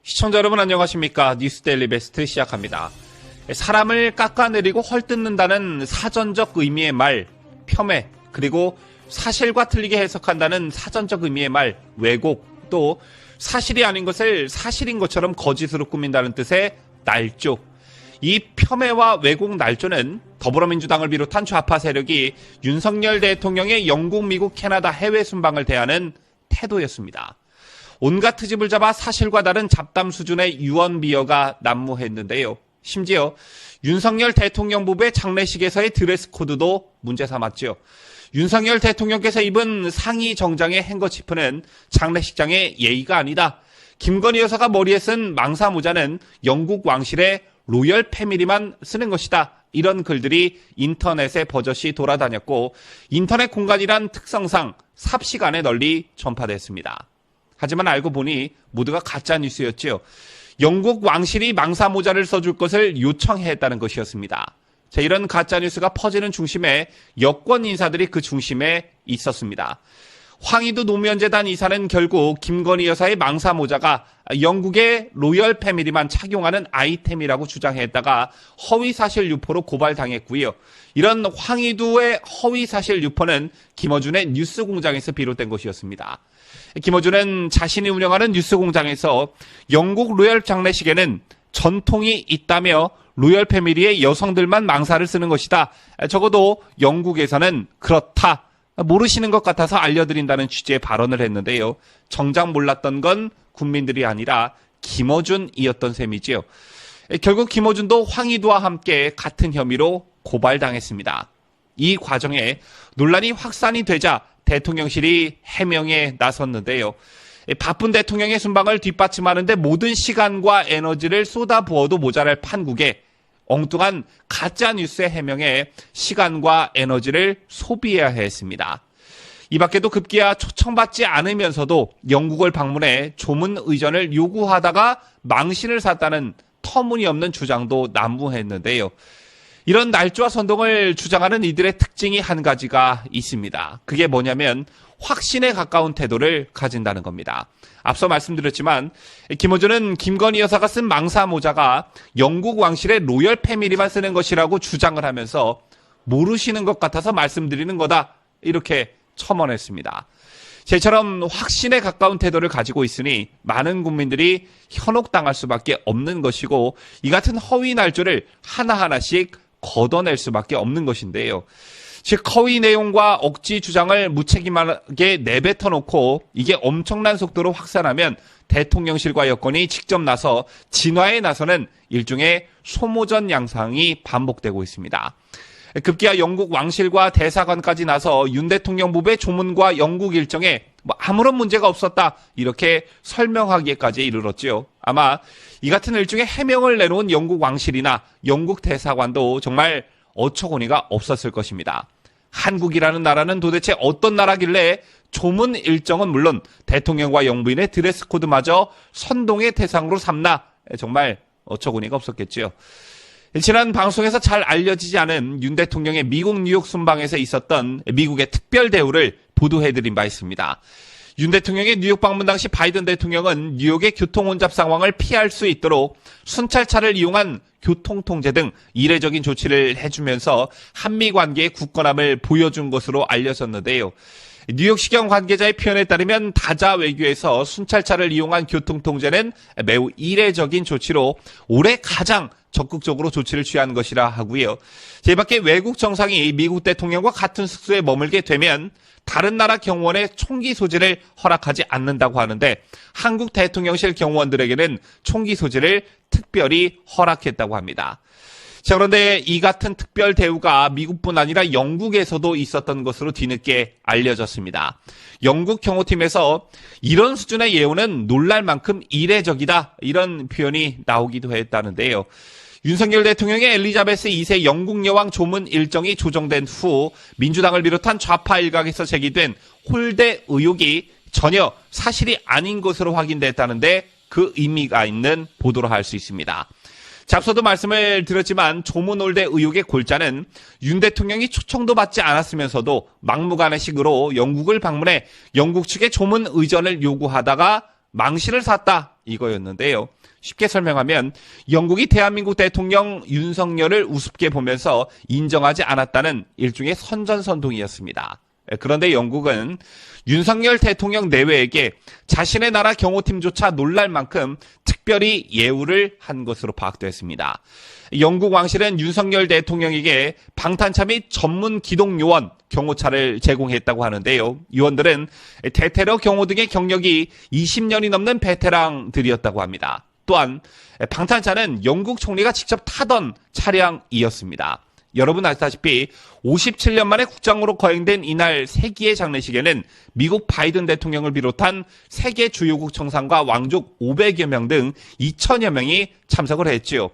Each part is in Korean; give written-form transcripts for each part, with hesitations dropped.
시청자 여러분 안녕하십니까? 뉴스데일리 베스트 시작합니다. 사람을 깎아내리고 헐뜯는다는 사전적 의미의 말, 폄훼, 그리고 사실과 틀리게 해석한다는 사전적 의미의 말, 왜곡, 또 사실이 아닌 것을 사실인 것처럼 거짓으로 꾸민다는 뜻의 날조. 이 폄훼와 왜곡 날조는 더불어민주당을 비롯한 좌파 세력이 윤석열 대통령의 영국, 미국, 캐나다 해외 순방을 대하는 태도였습니다. 온갖 트집을 잡아 사실과 다른 잡담 수준의 유언비어가 난무했는데요. 심지어 윤석열 대통령 부부의 장례식에서의 드레스 코드도 문제 삼았죠. 윤석열 대통령께서 입은 상의 정장의 행거치프는 장례식장의 예의가 아니다. 김건희 여사가 머리에 쓴 망사 모자는 영국 왕실의 로열 패밀리만 쓰는 것이다. 이런 글들이 인터넷에 버젓이 돌아다녔고 인터넷 공간이란 특성상 삽시간에 널리 전파됐습니다. 하지만 알고 보니 모두가 가짜 뉴스였지요. 영국 왕실이 망사 모자를 써줄 것을 요청했다는 것이었습니다. 자, 이런 가짜 뉴스가 퍼지는 중심에 여권 인사들이 그 중심에 있었습니다. 황희두 노무현재단 이사는 결국 김건희 여사의 망사 모자가 영국의 로열 패밀리만 착용하는 아이템이라고 주장했다가 허위사실 유포로 고발당했고요. 이런 황희두의 허위사실 유포는 김어준의 뉴스공장에서 비롯된 것이었습니다. 김어준은 자신이 운영하는 뉴스공장에서 영국 로열 장례식에는 전통이 있다며 로열 패밀리의 여성들만 망사를 쓰는 것이다. 적어도 영국에서는 그렇다. 모르시는 것 같아서 알려드린다는 취지의 발언을 했는데요. 정작 몰랐던 건 국민들이 아니라 김어준이었던 셈이지요. 결국 김어준도 황희두와 함께 같은 혐의로 고발당했습니다. 이 과정에 논란이 확산이 되자 대통령실이 해명에 나섰는데요. 바쁜 대통령의 순방을 뒷받침하는데 모든 시간과 에너지를 쏟아부어도 모자랄 판국에 엉뚱한 가짜뉴스의 해명에 시간과 에너지를 소비해야 했습니다. 이 밖에도 급기야 초청받지 않으면서도 영국을 방문해 조문 의전을 요구하다가 망신을 샀다는 터무니없는 주장도 난무했는데요. 이런 날조와 선동을 주장하는 이들의 특징이 한 가지가 있습니다. 그게 뭐냐면 확신에 가까운 태도를 가진다는 겁니다. 앞서 말씀드렸지만 김어준은 김건희 여사가 쓴 망사 모자가 영국 왕실의 로열 패밀리만 쓰는 것이라고 주장을 하면서 모르시는 것 같아서 말씀드리는 거다. 이렇게 첨언했습니다. 제처럼 확신에 가까운 태도를 가지고 있으니 많은 국민들이 현혹당할 수밖에 없는 것이고 이 같은 허위 날조를 하나하나씩 걷어낼 수밖에 없는 것인데요. 즉 허위 내용과 억지 주장을 무책임하게 내뱉어 놓고 이게 엄청난 속도로 확산하면 대통령실과 여권이 직접 나서 진화에 나서는 일종의 소모전 양상이 반복되고 있습니다. 급기야 영국 왕실과 대사관까지 나서 윤 대통령 부부의 조문과 영국 일정에 아무런 문제가 없었다 이렇게 설명하기까지 이르렀죠. 아마 이 같은 일종의 해명을 내놓은 영국 왕실이나 영국 대사관도 정말 어처구니가 없었을 것입니다. 한국이라는 나라는 도대체 어떤 나라길래 조문 일정은 물론 대통령과 영부인의 드레스 코드마저 선동의 대상으로 삼나 정말 어처구니가 없었겠지요. 지난 방송에서 잘 알려지지 않은 윤 대통령의 미국 뉴욕 순방에서 있었던 미국의 특별 대우를 보도해드린 바 있습니다. 윤 대통령의 뉴욕 방문 당시 바이든 대통령은 뉴욕의 교통 혼잡 상황을 피할 수 있도록 순찰차를 이용한 교통통제 등 이례적인 조치를 해주면서 한미 관계의 굳건함을 보여준 것으로 알려졌는데요. 뉴욕시경 관계자의 표현에 따르면 다자 외교에서 순찰차를 이용한 교통통제는 매우 이례적인 조치로 올해 가장 적극적으로 조치를 취한 것이라 하고요. 이 밖에 외국 정상이 미국 대통령과 같은 숙소에 머물게 되면 다른 나라 경호원의 총기 소지를 허락하지 않는다고 하는데 한국 대통령실 경호원들에게는 총기 소지를 특별히 허락했다고 합니다. 자, 그런데 이 같은 특별 대우가 미국뿐 아니라 영국에서도 있었던 것으로 뒤늦게 알려졌습니다. 영국 경호팀에서 이런 수준의 예우는 놀랄 만큼 이례적이다 이런 표현이 나오기도 했다는데요. 윤석열 대통령의 엘리자베스 2세 영국 여왕 조문 일정이 조정된 후 민주당을 비롯한 좌파 일각에서 제기된 홀대 의혹이 전혀 사실이 아닌 것으로 확인됐다는데 그 의미가 있는 보도로 할 수 있습니다. 앞서도 말씀을 드렸지만 조문 홀대 의혹의 골자는 윤 대통령이 초청도 받지 않았으면서도 막무가내식으로 영국을 방문해 영국 측의 조문 의전을 요구하다가 망신을 샀다 이거였는데요. 쉽게 설명하면 영국이 대한민국 대통령 윤석열을 우습게 보면서 인정하지 않았다는 일종의 선전선동이었습니다. 그런데 영국은 윤석열 대통령 내외에게 자신의 나라 경호팀조차 놀랄 만큼 특별히 예우를 한 것으로 파악됐습니다. 영국 왕실은 윤석열 대통령에게 방탄차 및 전문 기동 요원 경호차를 제공했다고 하는데요. 요원들은 대테러 경호 등의 경력이 20년이 넘는 베테랑들이었다고 합니다. 또한 방탄차는 영국 총리가 직접 타던 차량이었습니다. 여러분 아시다시피 57년 만에 국장으로 거행된 이날 세기의 장례식에는 미국 바이든 대통령을 비롯한 세계 주요국 정상과 왕족 500여 명 등 2천여 명이 참석을 했지요.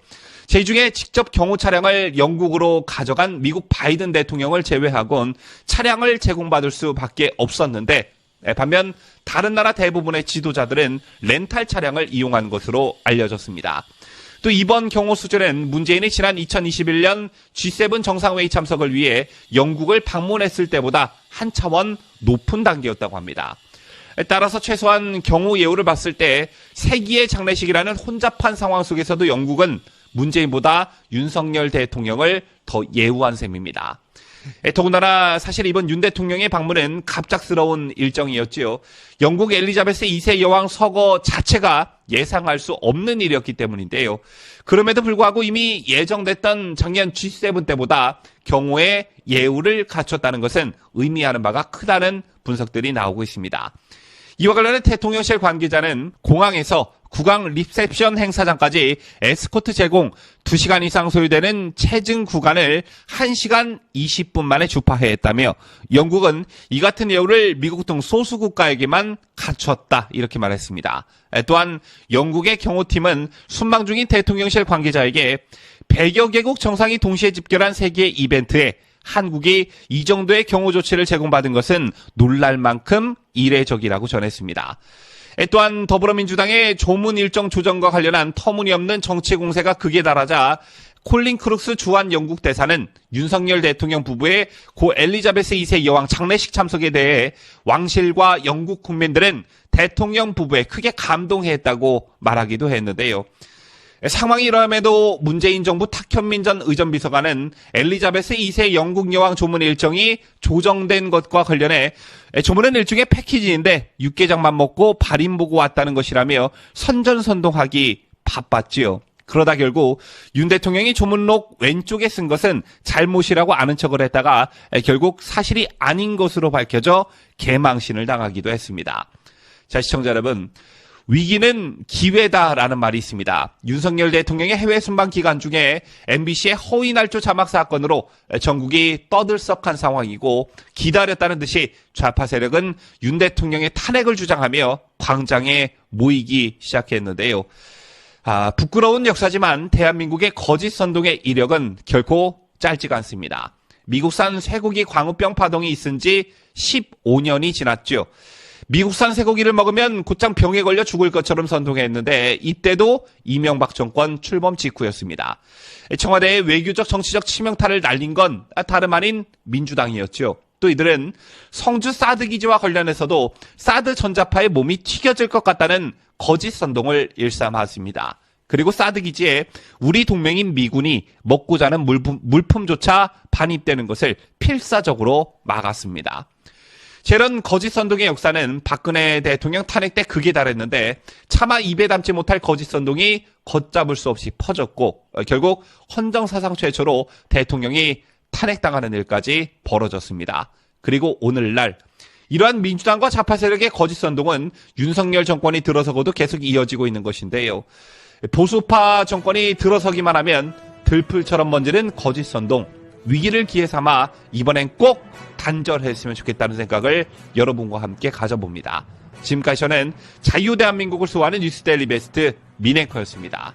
제 중에 직접 경호 차량을 영국으로 가져간 미국 바이든 대통령을 제외하곤 차량을 제공받을 수밖에 없었는데, 반면 다른 나라 대부분의 지도자들은 렌탈 차량을 이용한 것으로 알려졌습니다. 또 이번 경호 수준은 문재인이 지난 2021년 G7 정상회의 참석을 위해 영국을 방문했을 때보다 한 차원 높은 단계였다고 합니다. 따라서 최소한 경호 예우를 봤을 때 세기의 장례식이라는 혼잡한 상황 속에서도 영국은 문재인보다 윤석열 대통령을 더 예우한 셈입니다. 더군다나 사실 이번 윤 대통령의 방문은 갑작스러운 일정이었지요. 영국 엘리자베스 2세 여왕 서거 자체가 예상할 수 없는 일이었기 때문인데요. 그럼에도 불구하고 이미 예정됐던 작년 G7 때보다 경호에 예우를 갖췄다는 것은 의미하는 바가 크다는 분석들이 나오고 있습니다. 이와 관련해 대통령실 관계자는 공항에서 국왕 리셉션 행사장까지 에스코트 제공 2시간 이상 소요되는 체증 구간을 1시간 20분 만에 주파했다며 영국은 이 같은 예우를 미국 등 소수 국가에게만 갖췄다 이렇게 말했습니다. 또한 영국의 경호팀은 순방 중인 대통령실 관계자에게 100여 개국 정상이 동시에 집결한 세계 이벤트에 한국이 이 정도의 경호 조치를 제공받은 것은 놀랄 만큼 이례적이라고 전했습니다. 또한 더불어민주당의 조문 일정 조정과 관련한 터무니없는 정치 공세가 극에 달하자 콜린 크룩스 주한 영국 대사는 윤석열 대통령 부부의 고 엘리자베스 2세 여왕 장례식 참석에 대해 왕실과 영국 국민들은 대통령 부부에 크게 감동했다고 말하기도 했는데요. 상황이 이러함에도 문재인 정부 탁현민 전 의전비서관은 엘리자베스 2세 영국 여왕 조문 일정이 조정된 것과 관련해 조문은 일종의 패키지인데 육개장만 먹고 발인 보고 왔다는 것이라며 선전선동하기 바빴지요. 그러다 결국 윤 대통령이 조문록 왼쪽에 쓴 것은 잘못이라고 아는 척을 했다가 결국 사실이 아닌 것으로 밝혀져 개망신을 당하기도 했습니다. 자, 시청자 여러분. 위기는 기회다라는 말이 있습니다. 윤석열 대통령의 해외 순방 기간 중에 MBC의 허위 날조 자막 사건으로 전국이 떠들썩한 상황이고 기다렸다는 듯이 좌파 세력은 윤 대통령의 탄핵을 주장하며 광장에 모이기 시작했는데요. 부끄러운 역사지만 대한민국의 거짓 선동의 이력은 결코 짧지가 않습니다. 미국산 쇠고기 광우병 파동이 있은 지 15년이 지났죠. 미국산 쇠고기를 먹으면 곧장 병에 걸려 죽을 것처럼 선동했는데 이때도 이명박 정권 출범 직후였습니다. 청와대의 외교적 정치적 치명타를 날린 건 다름 아닌 민주당이었죠. 또 이들은 성주 사드 기지와 관련해서도 사드 전자파의 몸이 튀겨질 것 같다는 거짓 선동을 일삼았습니다. 그리고 사드 기지에 우리 동맹인 미군이 먹고 자는 물품조차 반입되는 것을 필사적으로 막았습니다. 이런 거짓 선동의 역사는 박근혜 대통령 탄핵 때 극에 달했는데 차마 입에 담지 못할 거짓 선동이 걷잡을 수 없이 퍼졌고 결국 헌정사상 최초로 대통령이 탄핵당하는 일까지 벌어졌습니다. 그리고 오늘날 이러한 민주당과 좌파 세력의 거짓 선동은 윤석열 정권이 들어서고도 계속 이어지고 있는 것인데요. 보수파 정권이 들어서기만 하면 들풀처럼 번지는 거짓 선동, 위기를 기회 삼아 이번엔 꼭 단절했으면 좋겠다는 생각을 여러분과 함께 가져봅니다. 지금까지 저는 자유대한민국을 수호하는 뉴스데일리 베스트 민앵커였습니다.